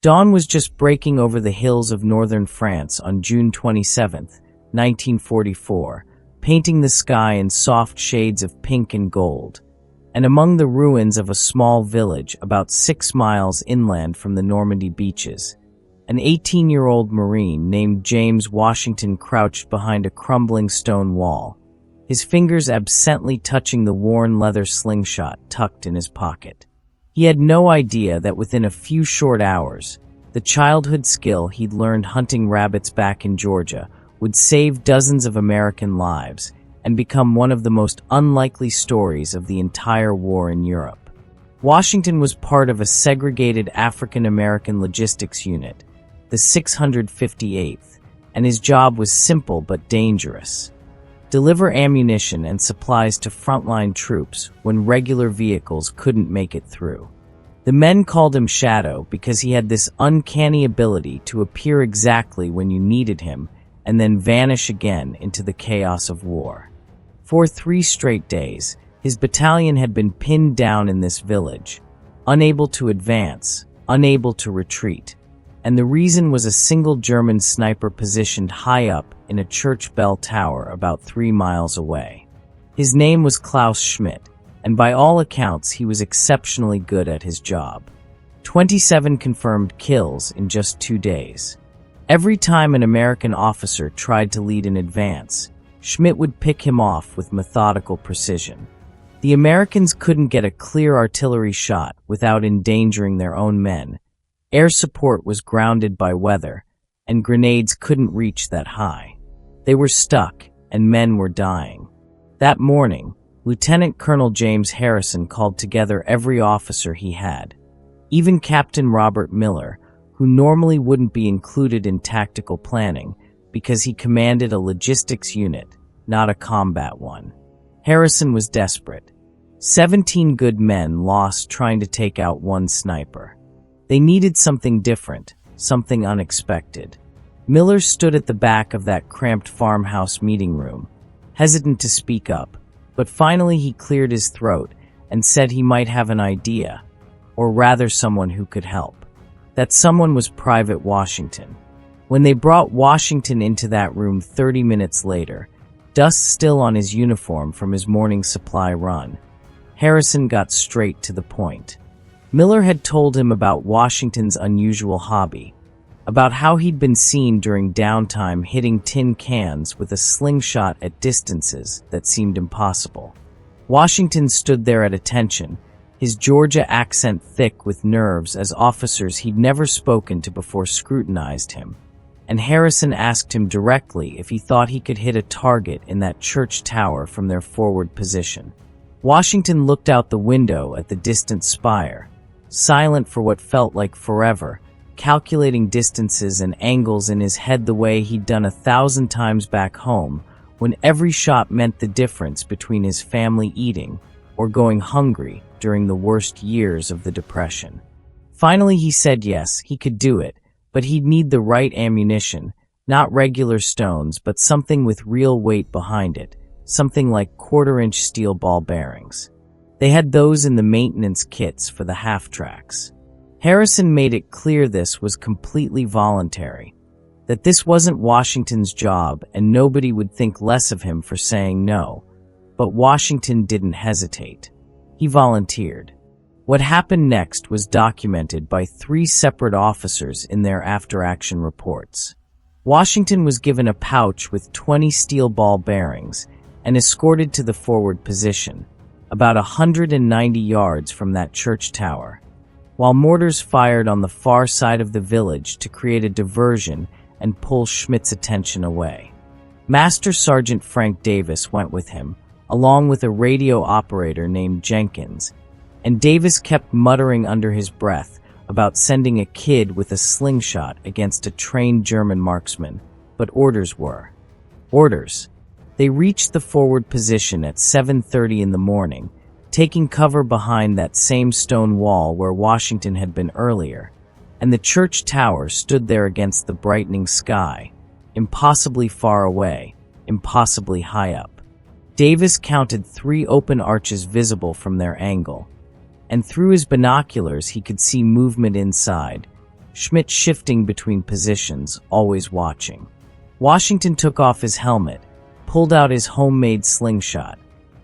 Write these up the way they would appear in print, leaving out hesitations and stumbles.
Dawn was just breaking over the hills of northern France on June 27, 1944, painting the sky in soft shades of pink and gold. And among the ruins of a small village about 6 miles inland from the Normandy beaches, an 18-year-old Marine named James Washington crouched behind a crumbling stone wall, his fingers absently touching the worn leather slingshot tucked in his pocket. He had no idea that within a few short hours, the childhood skill he'd learned hunting rabbits back in Georgia would save dozens of American lives and become one of the most unlikely stories of the entire war in Europe. Washington was part of a segregated African-American logistics unit, the 658th, and his job was simple but dangerous. Deliver ammunition and supplies to frontline troops when regular vehicles couldn't make it through. The men called him Shadow because he had this uncanny ability to appear exactly when you needed him and then vanish again into the chaos of war. For 3 straight days, his battalion had been pinned down in this village, unable to advance, unable to retreat. And the reason was a single German sniper positioned high up in a church bell tower about 3 miles away. His name was Klaus Schmidt, and by all accounts he was exceptionally good at his job. 27 confirmed kills in just 2 days. Every time an American officer tried to lead an advance, Schmidt would pick him off with methodical precision. The Americans couldn't get a clear artillery shot without endangering their own men. Air support was grounded by weather, and grenades couldn't reach that high. They were stuck, and men were dying. That morning, Lieutenant Colonel James Harrison called together every officer he had. Even Captain Robert Miller, who normally wouldn't be included in tactical planning because he commanded a logistics unit, not a combat one. Harrison was desperate. 17 good men lost trying to take out one sniper. They needed something different, something unexpected. Miller stood at the back of that cramped farmhouse meeting room, hesitant to speak up, but finally he cleared his throat and said he might have an idea, or rather someone who could help. That someone was Private Washington. When they brought Washington into that room 30 minutes later, dust still on his uniform from his morning supply run, Harrison got straight to the point. Miller had told him about Washington's unusual hobby, about how he'd been seen during downtime hitting tin cans with a slingshot at distances that seemed impossible. Washington stood there at attention, his Georgia accent thick with nerves as officers he'd never spoken to before scrutinized him, and Harrison asked him directly if he thought he could hit a target in that church tower from their forward position. Washington looked out the window at the distant spire, silent for what felt like forever, calculating distances and angles in his head the way he'd done 1,000 times back home, when every shot meant the difference between his family eating or going hungry during the worst years of the Depression. Finally he said yes, he could do it, but he'd need the right ammunition, not regular stones, but something with real weight behind it, something like 1/4-inch steel ball bearings. They had those in the maintenance kits for the half-tracks. Harrison made it clear this was completely voluntary, that this wasn't Washington's job and nobody would think less of him for saying no. But Washington didn't hesitate. He volunteered. What happened next was documented by 3 separate officers in their after-action reports. Washington was given a pouch with 20 steel ball bearings and escorted to the forward position, about 190 yards from that church tower, while mortars fired on the far side of the village to create a diversion and pull Schmidt's attention away. Master Sergeant Frank Davis went with him, along with a radio operator named Jenkins, and Davis kept muttering under his breath about sending a kid with a slingshot against a trained German marksman, but orders were orders. They reached the forward position at 7:30 in the morning, taking cover behind that same stone wall where Washington had been earlier, and the church tower stood there against the brightening sky, impossibly far away, impossibly high up. Davis counted 3 open arches visible from their angle, and through his binoculars he could see movement inside, Schmidt shifting between positions, always watching. Washington took off his helmet, pulled out his homemade slingshot,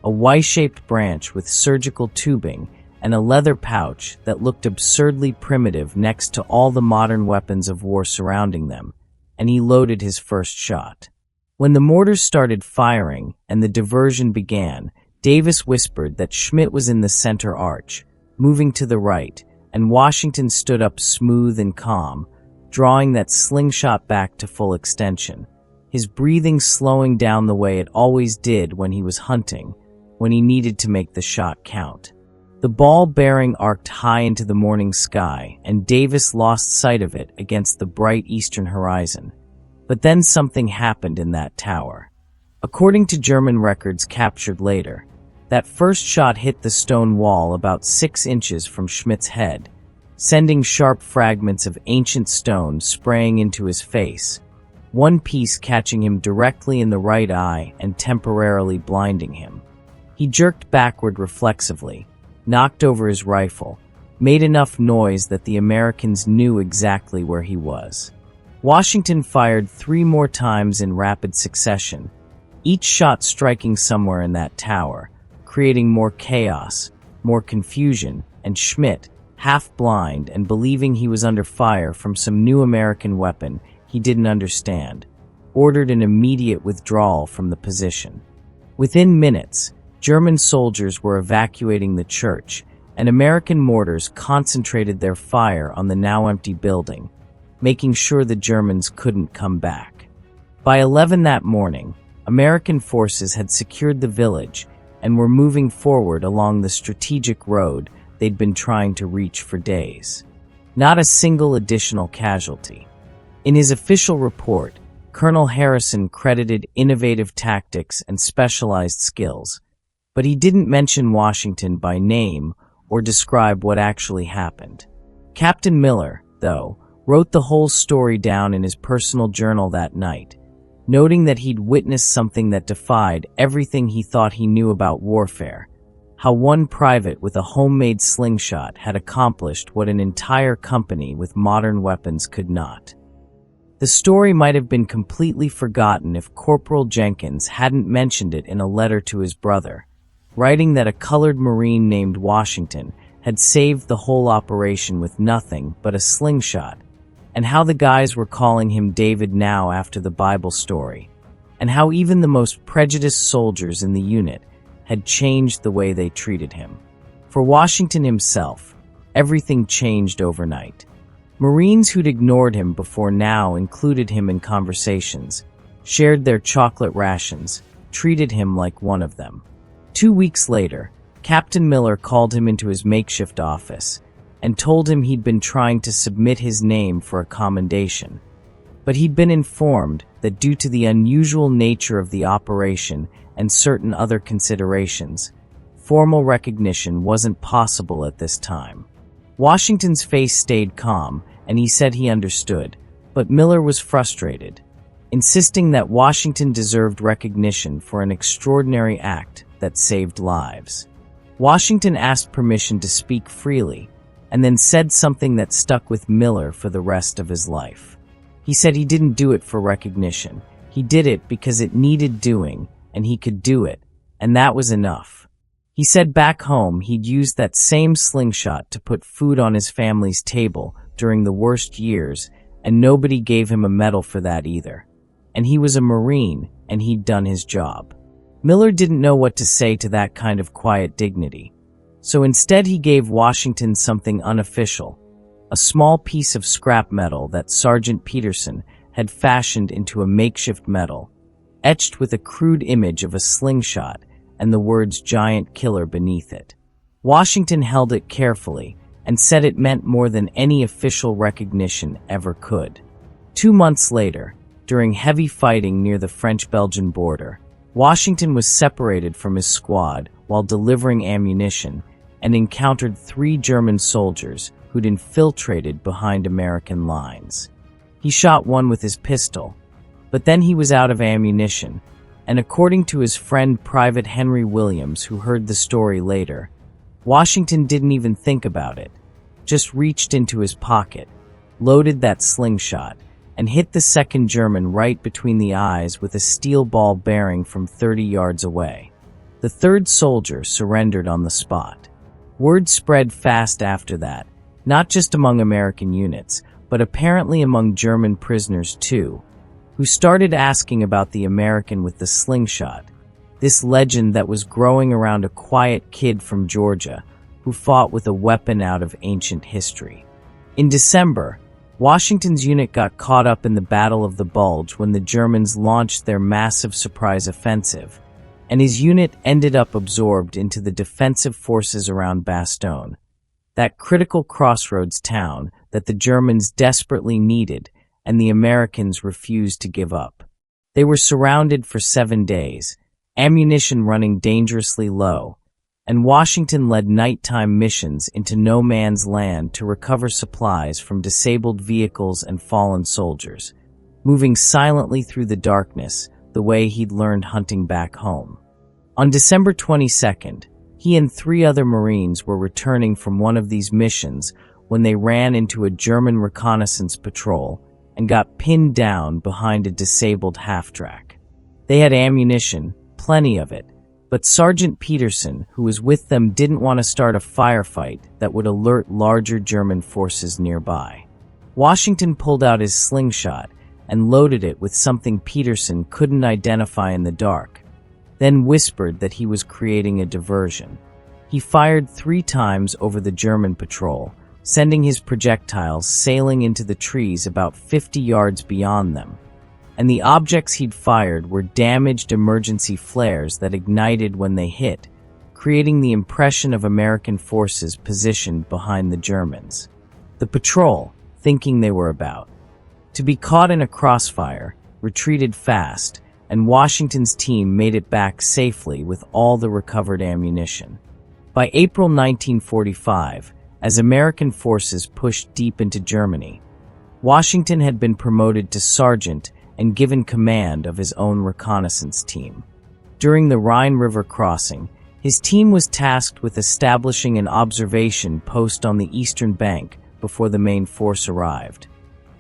a Y-shaped branch with surgical tubing and a leather pouch that looked absurdly primitive next to all the modern weapons of war surrounding them, and he loaded his first shot. When the mortars started firing and the diversion began, Davis whispered that Schmidt was in the center arch, moving to the right, and Washington stood up smooth and calm, drawing that slingshot back to full extension, his breathing slowing down the way it always did when he was hunting, when he needed to make the shot count. The ball bearing arced high into the morning sky, and Davis lost sight of it against the bright eastern horizon. But then something happened in that tower. According to German records captured later, that first shot hit the stone wall about 6 inches from Schmidt's head, sending sharp fragments of ancient stone spraying into his face, one piece catching him directly in the right eye and temporarily blinding him. He jerked backward reflexively, knocked over his rifle, made enough noise that the Americans knew exactly where he was. Washington fired 3 more times in rapid succession, each shot striking somewhere in that tower, creating more chaos, more confusion, and Schmidt, half blind and believing he was under fire from some new American weapon he didn't understand, ordered an immediate withdrawal from the position. Within minutes, German soldiers were evacuating the church, and American mortars concentrated their fire on the now empty building, making sure the Germans couldn't come back. By 11 that morning, American forces had secured the village and were moving forward along the strategic road they'd been trying to reach for days. Not a single additional casualty. In his official report, Colonel Harrison credited innovative tactics and specialized skills, but he didn't mention Washington by name or describe what actually happened. Captain Miller, though, wrote the whole story down in his personal journal that night, noting that he'd witnessed something that defied everything he thought he knew about warfare, how one private with a homemade slingshot had accomplished what an entire company with modern weapons could not. The story might have been completely forgotten if Corporal Jenkins hadn't mentioned it in a letter to his brother, writing that a colored Marine named Washington had saved the whole operation with nothing but a slingshot, and how the guys were calling him David now after the Bible story, and how even the most prejudiced soldiers in the unit had changed the way they treated him. For Washington himself, everything changed overnight. Marines who'd ignored him before now included him in conversations, shared their chocolate rations, treated him like one of them. 2 weeks later, Captain Miller called him into his makeshift office and told him he'd been trying to submit his name for a commendation, but he'd been informed that due to the unusual nature of the operation and certain other considerations, formal recognition wasn't possible at this time. Washington's face stayed calm, and he said he understood, but Miller was frustrated, insisting that Washington deserved recognition for an extraordinary act that saved lives. Washington asked permission to speak freely, and then said something that stuck with Miller for the rest of his life. He said he didn't do it for recognition. He did it because it needed doing, and he could do it, and that was enough. He said back home he'd used that same slingshot to put food on his family's table during the worst years, and nobody gave him a medal for that either. And he was a Marine, and he'd done his job. Miller didn't know what to say to that kind of quiet dignity, so instead he gave Washington something unofficial, a small piece of scrap metal that Sergeant Peterson had fashioned into a makeshift medal, etched with a crude image of a slingshot and the words "Giant Killer" beneath it. Washington held it carefully and said it meant more than any official recognition ever could. 2 months later, during heavy fighting near the French-Belgian border, Washington was separated from his squad while delivering ammunition and encountered 3 German soldiers who'd infiltrated behind American lines. He shot one with his pistol, but then he was out of ammunition, and according to his friend Private Henry Williams, who heard the story later, Washington didn't even think about it, just reached into his pocket, loaded that slingshot, and hit the second German right between the eyes with a steel ball bearing from 30 yards away. The third soldier surrendered on the spot. Word spread fast after that, not just among American units, but apparently among German prisoners too, who started asking about the American with the slingshot, this legend that was growing around a quiet kid from Georgia who fought with a weapon out of ancient history. In December, Washington's unit got caught up in the Battle of the Bulge when the Germans launched their massive surprise offensive, and his unit ended up absorbed into the defensive forces around Bastogne, that critical crossroads town that the Germans desperately needed and the Americans refused to give up. They were surrounded for 7 days, ammunition running dangerously low, and Washington led nighttime missions into no man's land to recover supplies from disabled vehicles and fallen soldiers, moving silently through the darkness the way he'd learned hunting back home. On December 22nd, he and 3 other Marines were returning from one of these missions when they ran into a German reconnaissance patrol and got pinned down behind a disabled half-track. They had ammunition, plenty of it, but Sergeant Peterson, who was with them, didn't want to start a firefight that would alert larger German forces nearby. Washington pulled out his slingshot and loaded it with something Peterson couldn't identify in the dark, then whispered that he was creating a diversion. He fired 3 times over the German patrol, sending his projectiles sailing into the trees about 50 yards beyond them, and the objects he'd fired were damaged emergency flares that ignited when they hit, creating the impression of American forces positioned behind the Germans. The patrol, thinking they were about to be caught in a crossfire, retreated fast, and Washington's team made it back safely with all the recovered ammunition. By April 1945, as American forces pushed deep into Germany, Washington had been promoted to sergeant and given command of his own reconnaissance team. During the Rhine River crossing, his team was tasked with establishing an observation post on the eastern bank before the main force arrived.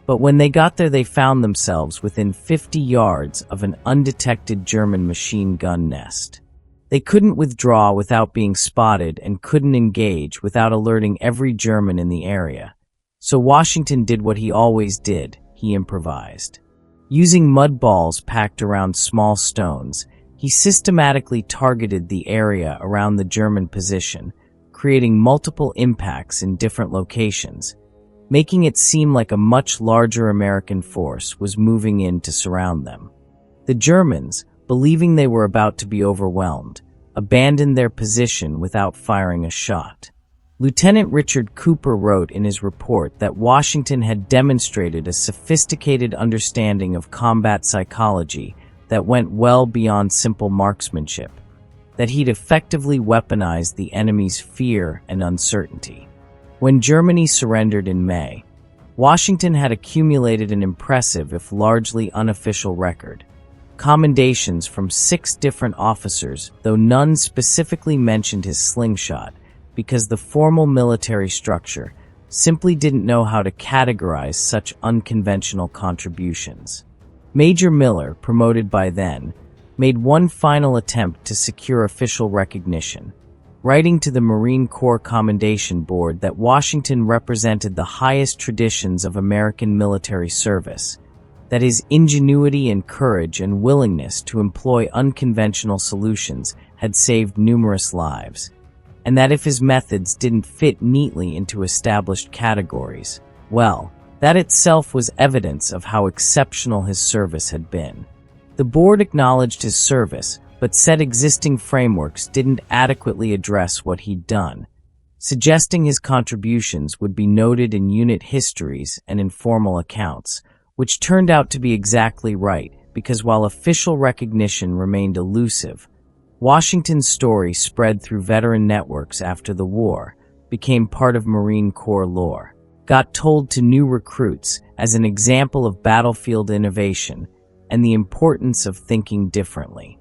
But when they got there, they found themselves within 50 yards of an undetected German machine gun nest. They couldn't withdraw without being spotted and couldn't engage without alerting every German in the area. So Washington did what he always did: he improvised. Using mud balls packed around small stones, he systematically targeted the area around the German position, creating multiple impacts in different locations, making it seem like a much larger American force was moving in to surround them. The Germans, believing they were about to be overwhelmed, abandoned their position without firing a shot. Lieutenant Richard Cooper wrote in his report that Washington had demonstrated a sophisticated understanding of combat psychology that went well beyond simple marksmanship, that he'd effectively weaponized the enemy's fear and uncertainty. When Germany surrendered in May, Washington had accumulated an impressive, if largely unofficial, record. Commendations from 6 different officers, though none specifically mentioned his slingshot, because the formal military structure simply didn't know how to categorize such unconventional contributions. Major Miller, promoted by then, made one final attempt to secure official recognition, writing to the Marine Corps Commendation Board that Washington represented the highest traditions of American military service, that his ingenuity and courage and willingness to employ unconventional solutions had saved numerous lives, and that if his methods didn't fit neatly into established categories, well, that itself was evidence of how exceptional his service had been. The board acknowledged his service, but said existing frameworks didn't adequately address what he'd done, suggesting his contributions would be noted in unit histories and informal accounts, which turned out to be exactly right, because while official recognition remained elusive, Washington's story spread through veteran networks after the war, became part of Marine Corps lore, got told to new recruits as an example of battlefield innovation and the importance of thinking differently.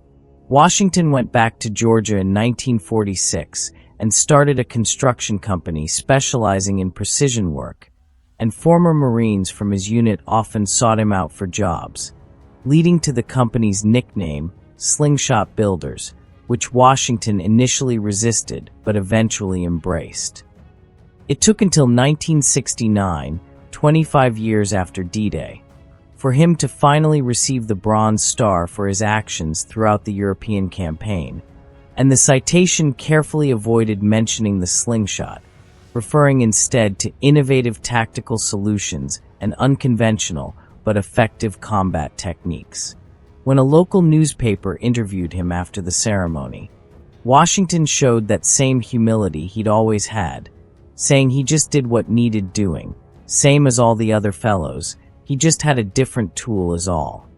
Washington went back to Georgia in 1946 and started a construction company specializing in precision work, and former Marines from his unit often sought him out for jobs, leading to the company's nickname, Slingshot Builders, which Washington initially resisted but eventually embraced. It took until 1969, 25 years after D-Day, for him to finally receive the Bronze Star for his actions throughout the European campaign, and the citation carefully avoided mentioning the slingshot, referring instead to innovative tactical solutions and unconventional but effective combat techniques. When a local newspaper interviewed him after the ceremony, Washington showed that same humility he'd always had, saying he just did what needed doing, same as all the other fellows, he just had a different tool is all.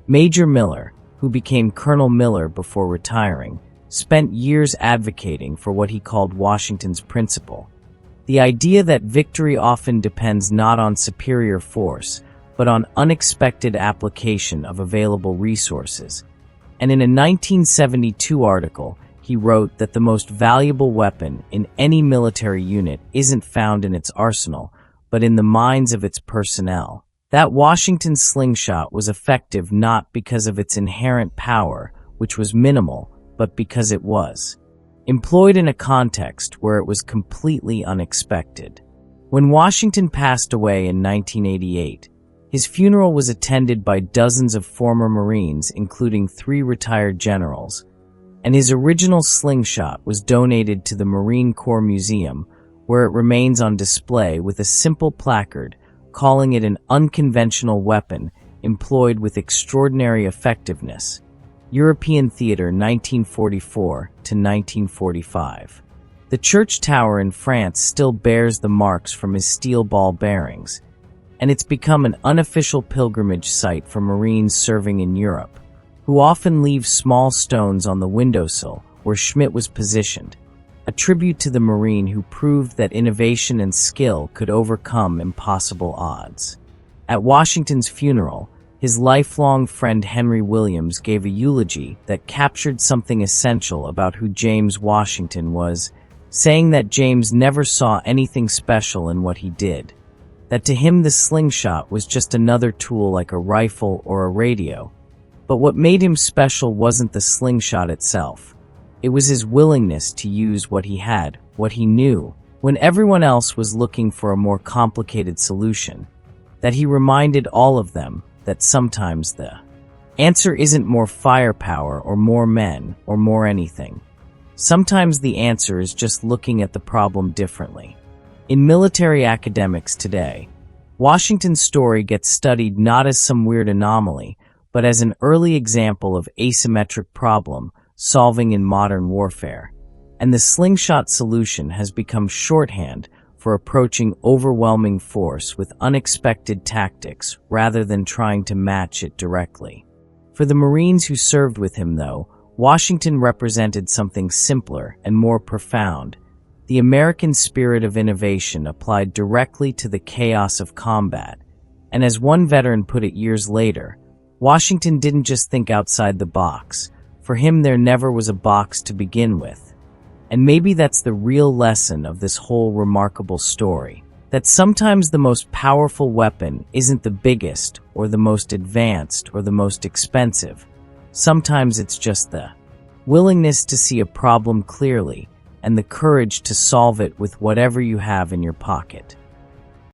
Major Miller, who became Colonel Miller before retiring, spent years advocating for what he called Washington's principle, the idea that victory often depends not on superior force, but on unexpected application of available resources. And in a 1972 article, he wrote that the most valuable weapon in any military unit isn't found in its arsenal, but in the minds of its personnel. That Washington's slingshot was effective not because of its inherent power, which was minimal, but because it was employed in a context where it was completely unexpected. When Washington passed away in 1988, his funeral was attended by dozens of former Marines, including 3 retired generals, and his original slingshot was donated to the Marine Corps Museum, where it remains on display with a simple placard calling it an unconventional weapon employed with extraordinary effectiveness. European Theater 1944 to 1945. The church tower in France still bears the marks from his steel ball bearings, and it's become an unofficial pilgrimage site for Marines serving in Europe, who often leave small stones on the windowsill where Schmidt was positioned, a tribute to the Marine who proved that innovation and skill could overcome impossible odds. At Washington's funeral, his lifelong friend Henry Williams gave a eulogy that captured something essential about who James Washington was, saying that James never saw anything special in what he did, that to him the slingshot was just another tool like a rifle or a radio. But what made him special wasn't the slingshot itself. It was his willingness to use what he had, what he knew, when everyone else was looking for a more complicated solution, that he reminded all of them that sometimes the answer isn't more firepower or more men or more anything. Sometimes the answer is just looking at the problem differently. In military academics today, Washington's story gets studied not as some weird anomaly, but as an early example of asymmetric problem solving in modern warfare. And the slingshot solution has become shorthand for approaching overwhelming force with unexpected tactics rather than trying to match it directly. For the Marines who served with him, though, Washington represented something simpler and more profound, the American spirit of innovation applied directly to the chaos of combat. And as one veteran put it years later, Washington didn't just think outside the box. For him, there never was a box to begin with. And maybe that's the real lesson of this whole remarkable story, that sometimes the most powerful weapon isn't the biggest or the most advanced or the most expensive. Sometimes it's just the willingness to see a problem clearly and the courage to solve it with whatever you have in your pocket.